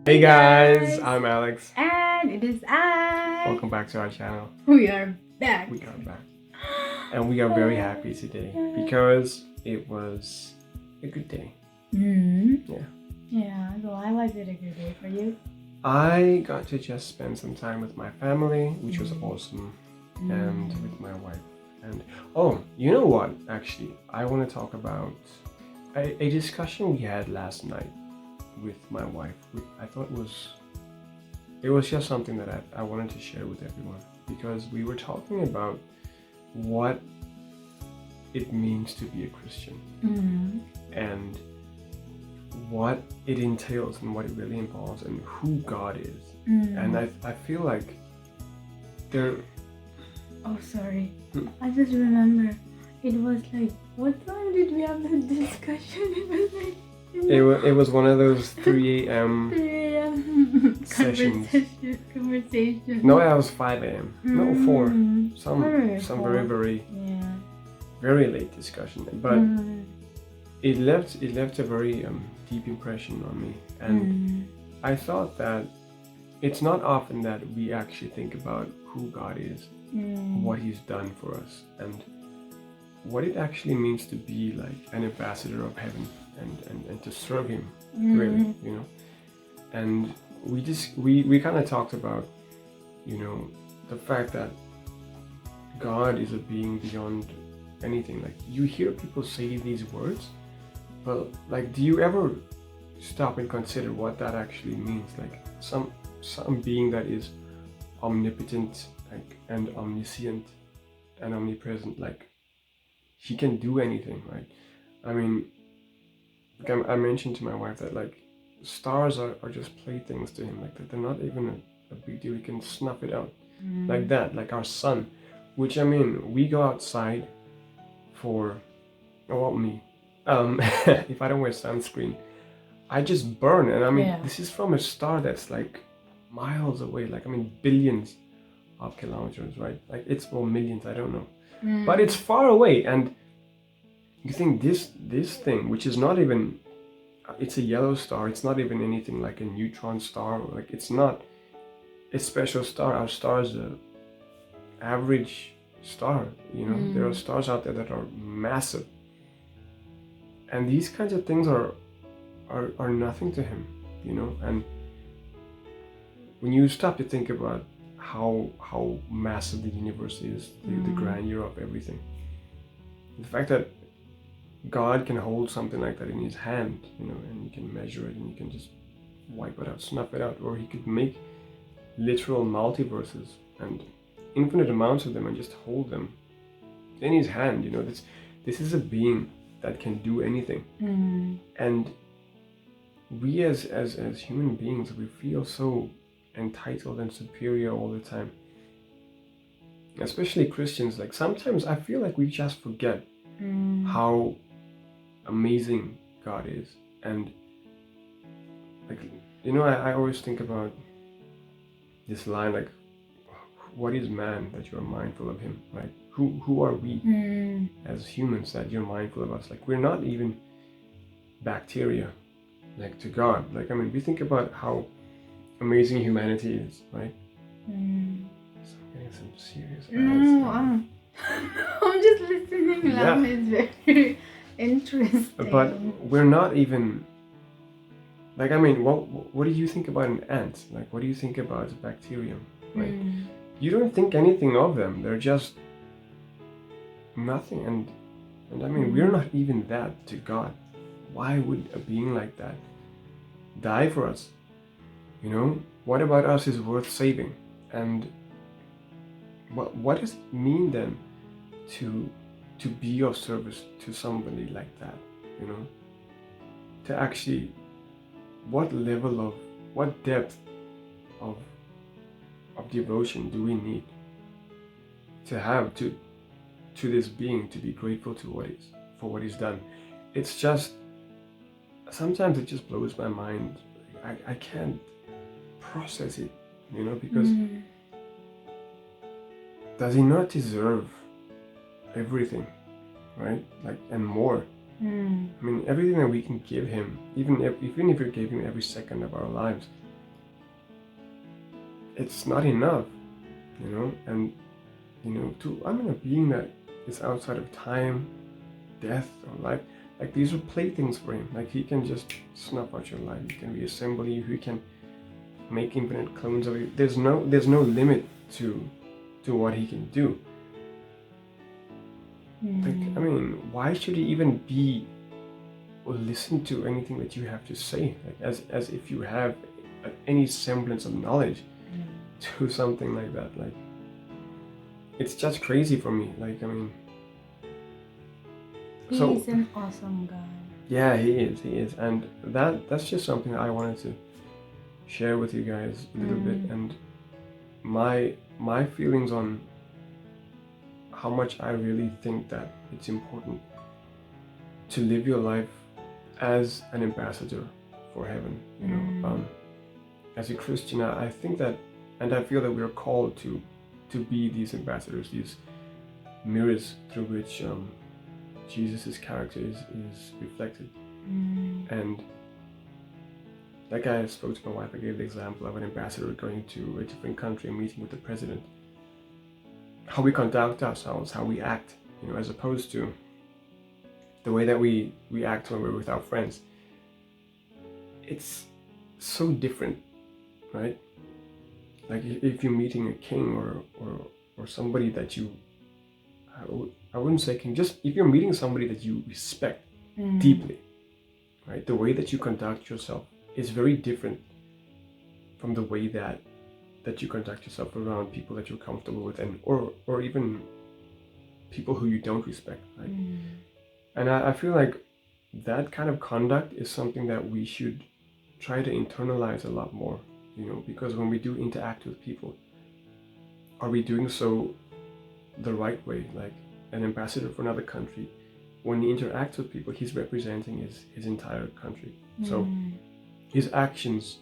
Hey guys, I'm Alex. And it is I. Welcome back to our channel. We are back. We are back. And we are very happy today because it was a good day. Yeah. Yeah, so why was it a good day for you? I got to just spend some time with my family, which was awesome, and with my wife. And oh, you know what? Actually, I want to talk about a discussion we had last night with my wife. I thought it was just something that I wanted to share with everyone because we were talking about what it means to be a Christian and what it entails and what it really involves and who God is. And I feel like there. Oh, sorry. I just remember it was like, what time did we have that discussion? It was like. It was one of those 3 a.m. 3 a.m. sessions. Conversation. No, it was 5 a.m. No, 4. Some very yeah. very late discussion, but it left a very deep impression on me, and I thought that it's not often that we actually think about who God is, what He's done for us, and what it actually means to be like an ambassador of heaven and to serve Him, really, you know. And we kind of talked about, you know, the fact that God is a being beyond anything. Like, you hear people say these words, but like, do you ever stop and consider what that actually means? Like, some being that is omnipotent, like, and omniscient and omnipresent, like He can do anything, right? I mean, like I mentioned to my wife that like stars are just playthings to Him, like that they're not even a big deal. He can snuff it out like that, like our sun, which, I mean, we go outside for, well, me, if I don't wear sunscreen, I just burn. And I mean, this is from a star that's like miles away, like, I mean, billions of kilometers, right? Like, it's, well, millions, I don't know, but it's far away. And you think this thing, which is not even, it's a yellow star, it's not even anything like a neutron star, like, it's not a special star. Our star is a average star, you know. There are stars out there that are massive, and these kinds of things are nothing to Him, you know. And when you stop to think about how massive the universe is, the grandeur of everything, the fact that God can hold something like that in His hand, you know, and He can measure it and He can just wipe it out, snuff it out, or He could make literal multiverses and infinite amounts of them and just hold them in His hand, you know. This is a being that can do anything. And we as human beings, we feel so entitled and superior all the time, especially Christians. Like, sometimes I feel like we just forget how amazing God is. And like, you know, I always think about this line, like, what is man that you're mindful of him? Like, who are we as humans that you're mindful of us? Like, we're not even bacteria, like, to God. Like, I mean, we think about how amazing humanity is, right? So I'm getting some serious No, I'm just listening. Yeah. It's very interesting. But we're not even, like, I mean, what do you think about an ant? Like, what do you think about a bacterium? Like, you don't think anything of them. They're just nothing. And I mean, we're not even that to God. Why would a being like that die for us? You know, what about us is worth saving? And what does it mean then to be of service to somebody like that? You know, to actually, what level of, what depth of devotion do we need to have to this being, to be grateful to for what He's done? It's just, sometimes it just blows my mind. I can't process it, you know, because does He not deserve everything, right? Like, and more. I mean, everything that we can give Him, even if we gave Him every second of our lives, it's not enough, and a being that is outside of time, death, or life. Like, these are playthings for him. Like, he can just snuff out your life. He can reassemble you. He can make infinite clones of you. There's no limit to what he can do. Like, I mean, why should he even be or listen to anything that you have to say? Like, as if you have any semblance of knowledge to something like that. Like, it's just crazy for me. Like, I mean, He's an awesome guy. Yeah, he is, and that's just something I wanted to share with you guys a little bit, and my feelings on how much I really think that it's important to live your life as an ambassador for heaven. As a Christian, I think that, and I feel that we're called to be these ambassadors, these mirrors through which Jesus' character is reflected. And like I spoke to my wife, I gave the example of an ambassador going to a different country and meeting with the president. How we conduct ourselves, how we act, as opposed to the way that we act when we're with our friends. It's so different, right? Like, if you're meeting a king or somebody that you, I wouldn't say king, just if you're meeting somebody that you respect deeply, right? The way that you conduct yourself is very different from the way that you conduct yourself around people that you're comfortable with, and or even people who you don't respect, right? And I feel like that kind of conduct is something that we should try to internalize a lot more, because when we do interact with people, are we doing so the right way? Like, an ambassador for another country, when he interacts with people, he's representing his entire country. So his actions,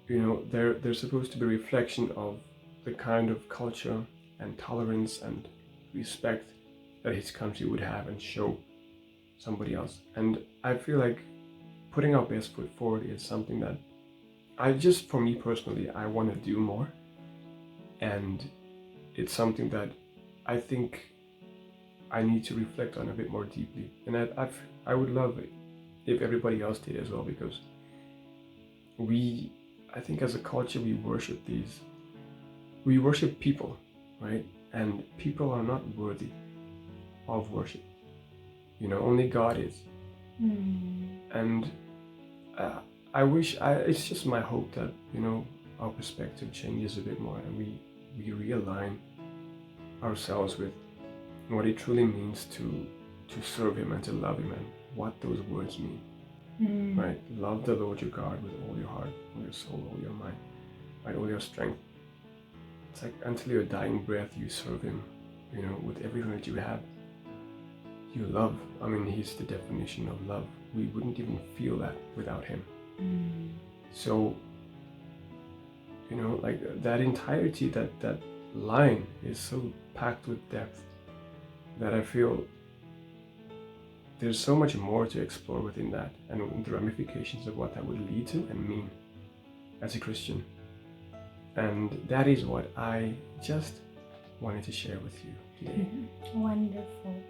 they're supposed to be a reflection of the kind of culture and tolerance and respect that his country would have and show somebody else. And I feel like putting our best foot forward is something that for me personally, I want to do more. And it's something that I think I need to reflect on a bit more deeply. And I would love it if everybody else did as well, because I think as a culture, we worship people, right? And people are not worthy of worship. Only God is. And I wish, it's just my hope that, our perspective changes a bit more, and we realign ourselves with what it truly means to serve Him and to love Him, and what those words mean. Right? Love the Lord your God with all your heart, all your soul, all your mind, right? All your strength. It's like, until your dying breath, you serve Him, with everything that you have. You love. I mean, He's the definition of love. We wouldn't even feel that without Him. So, like, that entirety, that line is so packed with depth that I feel there's so much more to explore within that, and the ramifications of what that would lead to and mean as a Christian. And that is what I just wanted to share with you today. Wonderful.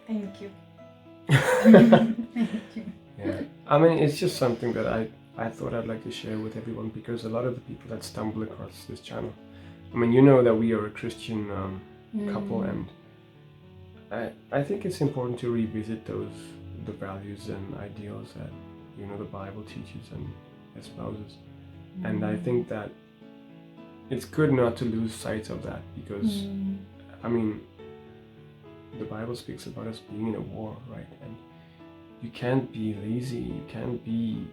Thank you. Thank you. Yeah. I mean, it's just something that I thought I'd like to share with everyone, because a lot of the people that stumble across this channel, I mean, that we are a Christian couple, and I think it's important to revisit the values and ideals that the Bible teaches and espouses. And I think that it's good not to lose sight of that, because I mean, the Bible speaks about us being in a war, right? And you can't be lazy, you can't be,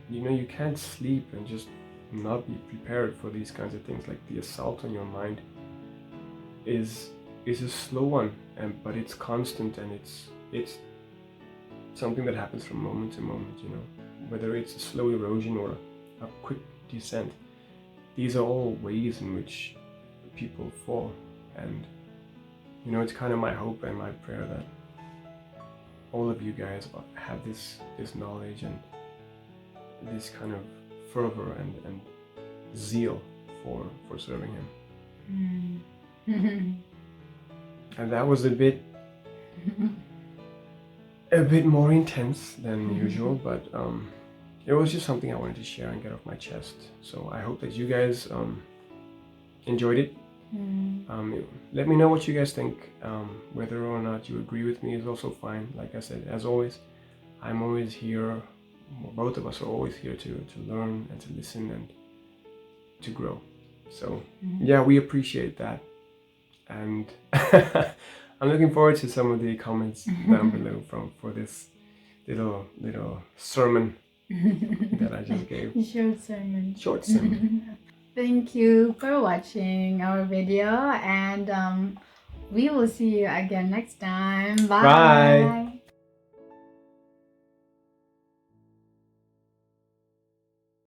you can't sleep and just not be prepared for these kinds of things. Like, the assault on your mind is a slow one, but it's constant, and it's something that happens from moment to moment, whether it's a slow erosion or a quick descent. These are all ways in which people fall, and it's kind of my hope and my prayer that all of you guys have this knowledge, and this kind of fervor and zeal for serving him. And that was a bit more intense than usual, but it was just something I wanted to share and get off my chest. So I hope that you guys enjoyed it. Let me know what you guys think. Whether or not you agree with me is also fine. Like I said, as always, I'm always here, or both of us are always here to learn and to listen and to grow. So yeah, we appreciate that. And I'm looking forward to some of the comments down below for this little sermon that I just gave. Short sermon. Thank you for watching our video, and we will see you again next time. Bye. Bye.